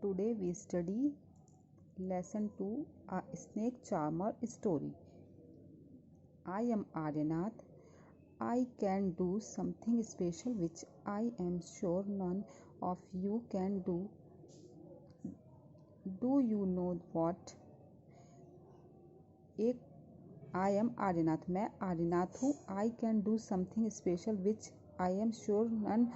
Today we study lesson 2, A Snake Charmer Story. I am Aryanath. I can do something special which I am sure none of you can do. Do you know what? एक I am Aryanath. मैं आर्यनाथ हूँ. I can do something special which I am sure none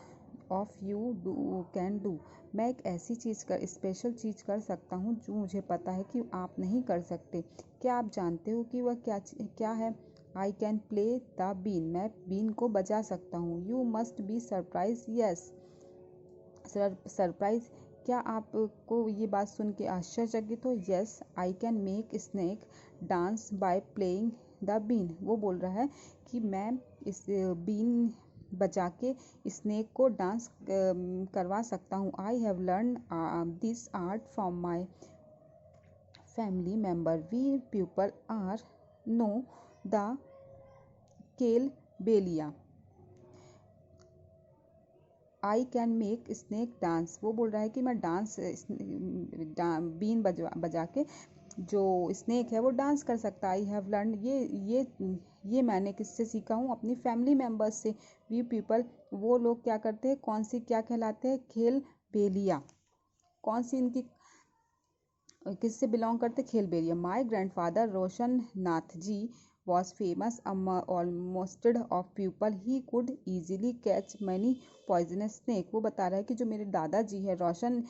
of you can do. मैं एक ऐसी चीज़ कर special चीज़ कर सकता हूँ जो मुझे पता है कि आप नहीं कर सकते. क्या आप जानते हो कि वह क्या है? I can play the bean. मैं बीन को बजा सकता हूँ. You must be surprised. Yes. Surprise. क्या आपको ये बात सुन के आश्चर्यचकित हो? Yes, I can make snake dance by playing the bean. वो बोल रहा है कि मैं इस बीन बजा के स्नेक को डांस करवा सकता हूँ. I have learn this art from my family member. We people are know the Kalbelia. I can make snake dance. वो बोल रहा है कि मैं बीन बजा के जो स्नेक है वो डांस कर सकता. I have learn. ये मैंने किससे सीखा हूँ? अपनी फैमिली मेम्बर्स से. We people. वो लोग क्या करते हैं? कौन सी क्या कहलाते हैं? खेल बेलिया. कौन सी इनकी किससे बिलोंग करते? Kalbelia. My grandfather Roshan Nath ji was famous almost of people. He could easily catch many poisonous snake. वो बता रहा है कि जो मेरे दादाजी है रोशन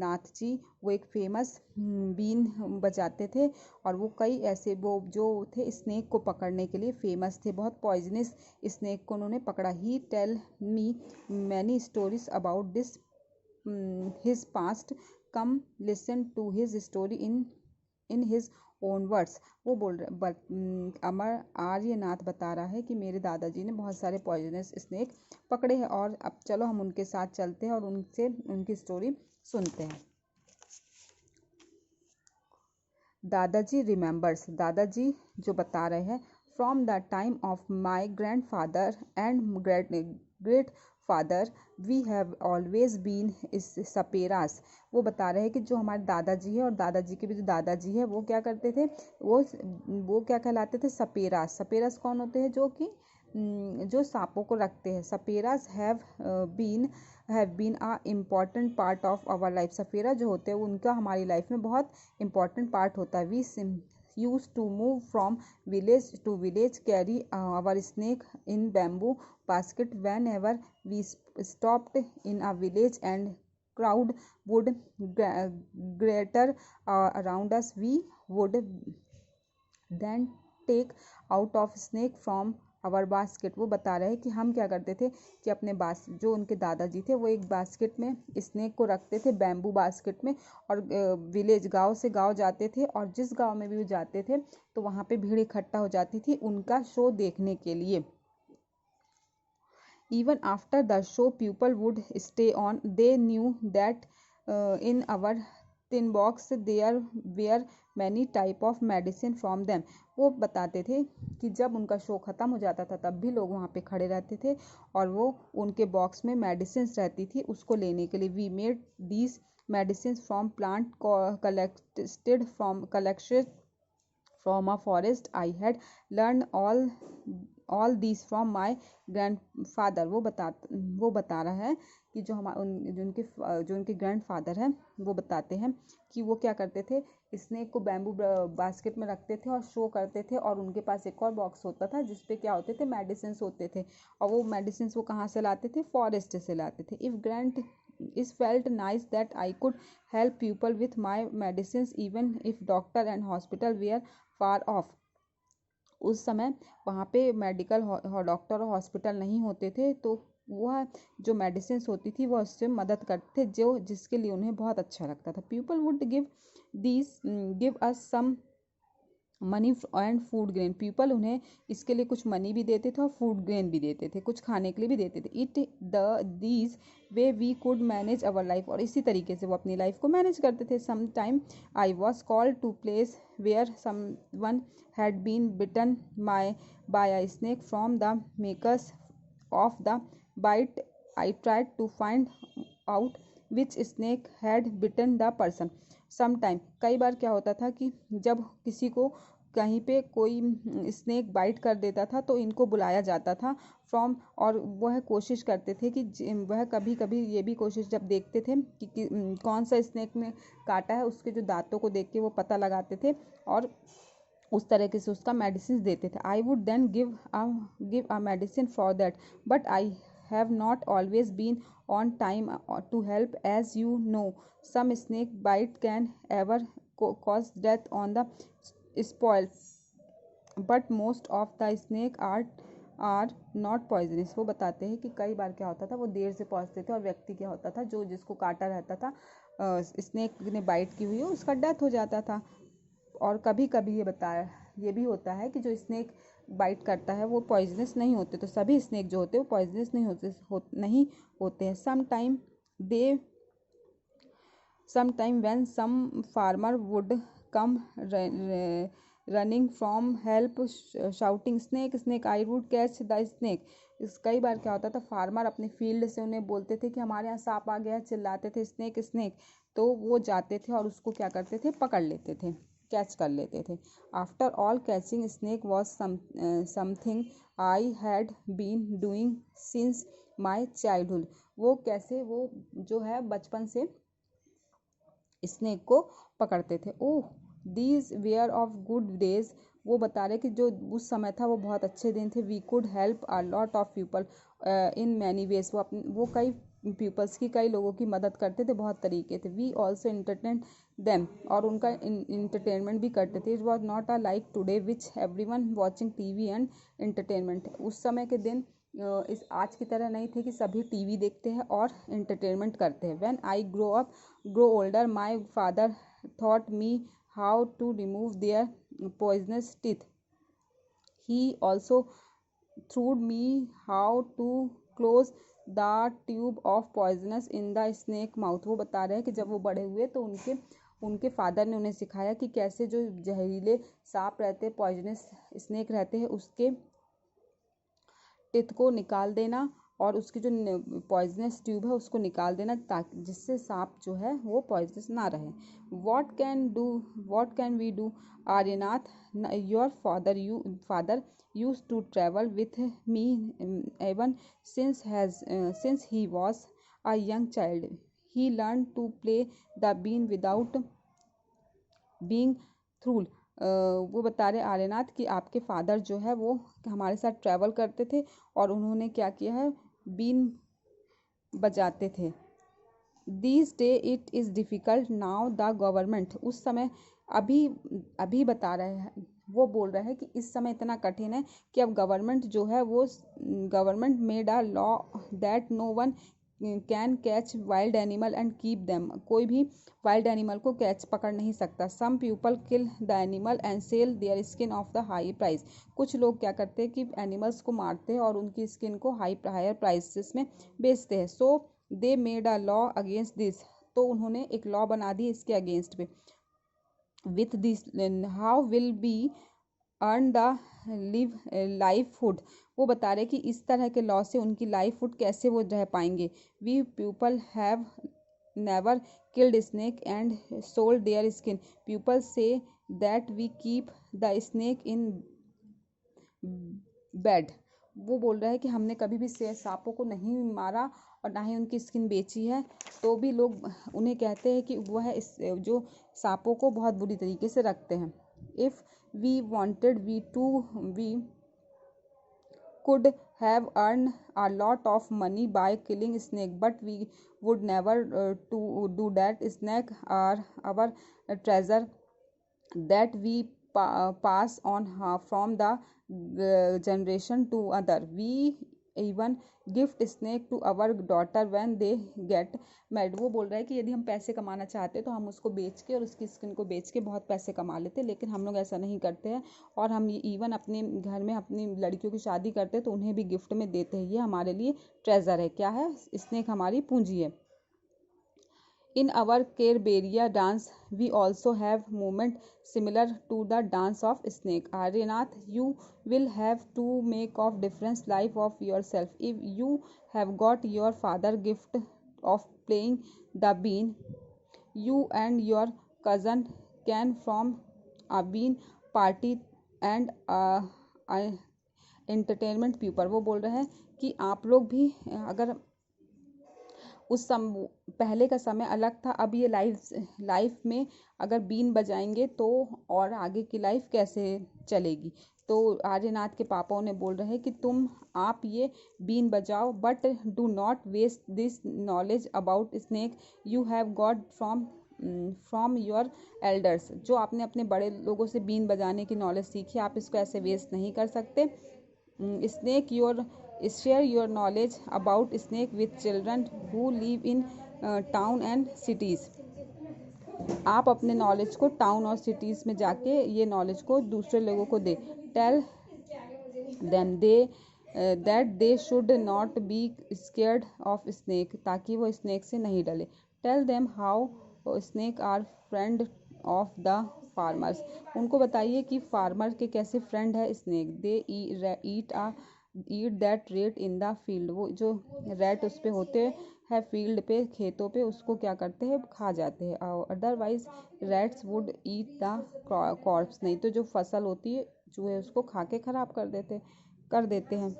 नाथ जी, वो एक फेमस बीन बजाते थे और वो कई ऐसे वो जो थे स्नेक को पकड़ने के लिए फेमस थे. बहुत पॉइजनस स्नेक को उन्होंने पकड़ा. He tell me many stories about this his past. Come listen to his story in his own words. वो बोल रहे अमर आर्यनाथ बता रहा है कि मेरे दादाजी ने बहुत सारे पॉइजनस स्नेक पकड़े हैं. और अब चलो हम उनके साथ चलते हैं और उनसे उनकी स्टोरी सुनते हैं. दादाजी रिमेंबर्स. दादाजी जो बता रहे हैं from the time of my grandfather and great father we have always been saperas. वो बता रहे हैं कि जो हमारे दादाजी है और दादाजी के भी जो दादाजी है वो क्या करते थे? वो क्या कहलाते थे? सपेरास. सपेरास कौन होते हैं? जो सांपों को रखते हैं. Saperas have been a important part of our life. सपेरा जो होते हैं उनका हमारी लाइफ में बहुत इम्पॉर्टेंट पार्ट होता है. We used to move from village to village, carry our snake in bamboo basket. Whenever we stopped in a village and crowd would gather around us, we would then take out of snake from our basket. वो बता रहे हैं कि हम क्या करते थे कि अपने जो उनके दादाजी थे वो एक बास्केट में स्नेक को रखते थे, बैम्बू बास्केट में, और विलेज गांव से गांव जाते थे और जिस गांव में भी वो जाते थे तो वहाँ पे भीड़ इकट्ठा हो जाती थी उनका शो देखने के लिए. Even after the show, people would stay on. They knew that in our tin box there were many type of medicine from them. वो बताते थे कि जब उनका शो ख़त्म हो जाता था तब भी लोग वहाँ पे खड़े रहते थे और वो उनके बॉक्स में मेडिसिन रहती थी उसको लेने के लिए. We made these medicine from plant collected from a forest. I had learned all these from my grandfather. वो बता रहा है कि जो उनके ग्रैंडफादर हैं वो बताते हैं कि वो क्या करते थे? स्नेक को बैम्बू बास्केट में रखते थे और शो करते थे और उनके पास एक और बॉक्स होता था जिसपे क्या होते थे? मेडिसिन होते थे. और वो मेडिसिन वो कहाँ से लाते थे? फॉरेस्ट से लाते थे. It felt nice that I could help people with my medicines even if doctor and hospital were far off. उस समय वहाँ पे मेडिकल डॉक्टर और हॉस्पिटल नहीं होते थे तो वह जो मेडिसिन होती थी वह उससे मदद करते थे जिसके लिए उन्हें बहुत अच्छा लगता था. People would give us some money and food grain. People उन्हें इसके लिए कुछ मनी भी देते थे और फूड ग्रेन भी देते थे, कुछ खाने के लिए भी देते थे. These way we could manage our life. और इसी तरीके से वो अपनी लाइफ को मैनेज करते थे. Some time I was called to place where some one had been bitten by a snake from the makers of the bite. I tried to find out which snake had bitten the person. Some time, कई बार क्या होता था कि जब किसी को कहीं पे कोई स्नेक बाइट कर देता था तो इनको बुलाया जाता था फ्रॉम, और वह कोशिश करते थे कि वह कभी कभी ये भी कोशिश जब देखते थे कि कौन सा स्नेक ने काटा है, उसके जो दांतों को देख के वो पता लगाते थे और उस तरीके से उसका मेडिसिन देते थे। I would then give a medicine for that, but I have not always been on time to help, as you know some snake bite can ever cause death on the spoil, but most of the snake are not poisonous। वो बताते हैं कि कई बार क्या होता था, वो देर से पहुंचते थे और व्यक्ति क्या होता था जो जिसको काटा रहता था, स्नेक ने बाइट की हुई हो उसका डेथ हो जाता था। और कभी कभी ये भी होता है कि जो स्नेक बाइट करता है वो पॉइजनस नहीं होते, तो सभी स्नेक जो होते हैं वो पॉइजनस नहीं होते हैं। Sometime when some farmer would come running from help shouting snake snake, I would catch the snake। कई बार क्या होता था, फार्मर अपने फील्ड से उन्हें बोलते थे कि हमारे यहाँ सांप आ गया, चिल्लाते थे स्नेक स्नेक, तो वो जाते थे और उसको क्या करते थे, पकड़ लेते थे, कैच कर लेते थे। After all catching snake was something I had been doing since my childhood. वो कैसे, वो जो है बचपन से स्नेक को पकड़ते थे। Oh these were of good days. वो बता रहे कि जो उस समय था वो बहुत अच्छे दिन थे। We could help a lot of people in many ways. वो कई पीपल्स की, कई लोगों की मदद करते थे, बहुत तरीके थे। वी ऑल्सो इंटरटेन देम, और उनका इंटरटेनमेंट भी करते थे। It was not a like today which every one watching TV and entertainment. उस समय के दिन इस आज की तरह नहीं थे कि सभी टीवी देखते हैं और एंटरटेनमेंट करते हैं। When I grow older, my father taught me how to remove their poisonous teeth. He also taught me how to close the tube of poisonous in the snake mouth। वो बता रहे हैं कि जब वो बड़े हुए तो उनके फादर ने उन्हें सिखाया कि कैसे जो जहरीले सांप रहते, पॉइजनस स्नेक रहते हैं, उसके टिथ को निकाल देना और उसकी जो पॉइजनस ट्यूब है उसको निकाल देना, ताकि जिससे सांप जो है वो पॉइजनस ना रहे। What can we do Aryanath, your father use to travel with me even since he was a young child. He learn to play the been without being थ्रूल। वो बता रहे आर्यनाथ कि आपके फादर जो है वो हमारे साथ ट्रैवल करते थे और उन्होंने क्या किया है, बीन बजाते थे। This day it is difficult now the government. उस समय अभी बता रहे हैं, वो बोल रहे हैं कि इस समय इतना कठिन है कि अब गवर्नमेंट जो है वो government made a law that no one can catch wild animal and keep them. कोई भी वाइल्ड एनिमल को पकड़ नहीं सकता। Some people kill the animal and sell their skin of the high price. कुछ लोग क्या करते हैं कि एनिमल्स को मारते हैं और उनकी स्किन को हायर प्राइसेस में बेचते हैं। So they made a law against this. तो उन्होंने एक लॉ बना दी इसके अगेंस्ट पे। With this how will be earn the livelihood. वो बता रहे कि इस तरह के लॉ से उनकी लाइवहुड कैसे वो रह पाएंगे। We people have never killed snake and sold their skin. People say that we keep the snake in bed. वो बोल रहा है कि हमने कभी भी सांपों को नहीं मारा और ना ही उनकी स्किन बेची है, तो भी लोग उन्हें कहते हैं कि वह जो सांपों को बहुत बुरी तरीके से रखते हैं। If we wanted we could have earned a lot of money by killing snake, but we would never to do that। snake are our treasure that we pass on from the generation to other। we even gift snake to our daughter when they get married। वो बोल रहा है कि यदि हम पैसे कमाना चाहते तो हम उसको बेच के और उसकी स्किन को बेच के बहुत पैसे कमा लेते, लेकिन हम लोग ऐसा नहीं करते हैं और हम इवन अपने घर में अपनी लड़कियों की शादी करते हैं तो उन्हें भी गिफ्ट में देते हैं। ये हमारे लिए ट्रेजर है। क्या है? स्नेक हमारी पूंजी है। In our Kerberia dance, we also have movement similar to the dance of snake। Aryanath, you will have to make of different life of yourself। If you have got your father gift of playing the bean. You and your cousin can form a bean party and entertainment people. वो बोल रहे हैं कि आप लोग भी अगर उस पहले का समय अलग था, अब ये लाइफ में अगर बीन बजाएंगे तो और आगे की लाइफ कैसे चलेगी। तो आर्यनाथ के पापा उन्हें बोल रहे हैं कि आप ये बीन बजाओ, but do not waste this knowledge about snake you have got from your elders. जो आपने अपने बड़े लोगों से बीन बजाने की नॉलेज सीखी, आप इसको ऐसे वेस्ट नहीं कर सकते। Snake your share your knowledge about snake with children who live in town and cities। आप अपने नॉलेज को टाउन और सिटीज़ में जाके ये नॉलेज को दूसरे लोगों को दे। Tell them that they should not be scared of snake, ताकि वो स्नेक से नहीं डले। Tell them how snake are friend of the farmers. उनको बताइए कि फार्मर के कैसे फ्रेंड है snake. They eat that rat in the field. वो जो रैट उस पे होते हैं फील्ड पे, खेतों पे, उसको क्या करते हैं, खा जाते हैं। Otherwise rats would eat the corps. नहीं तो जो फसल होती है चूहे उसको खा के खराब कर देते हैं।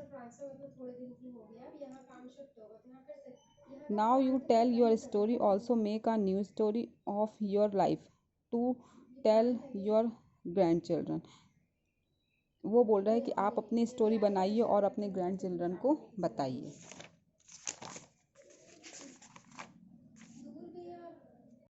Now you tell your story also make a new story of your life to tell your grandchildren. वो बोल रहा है कि आप अपनी स्टोरी बनाइए और अपने ग्रैंड चिल्ड्रन को बताइए।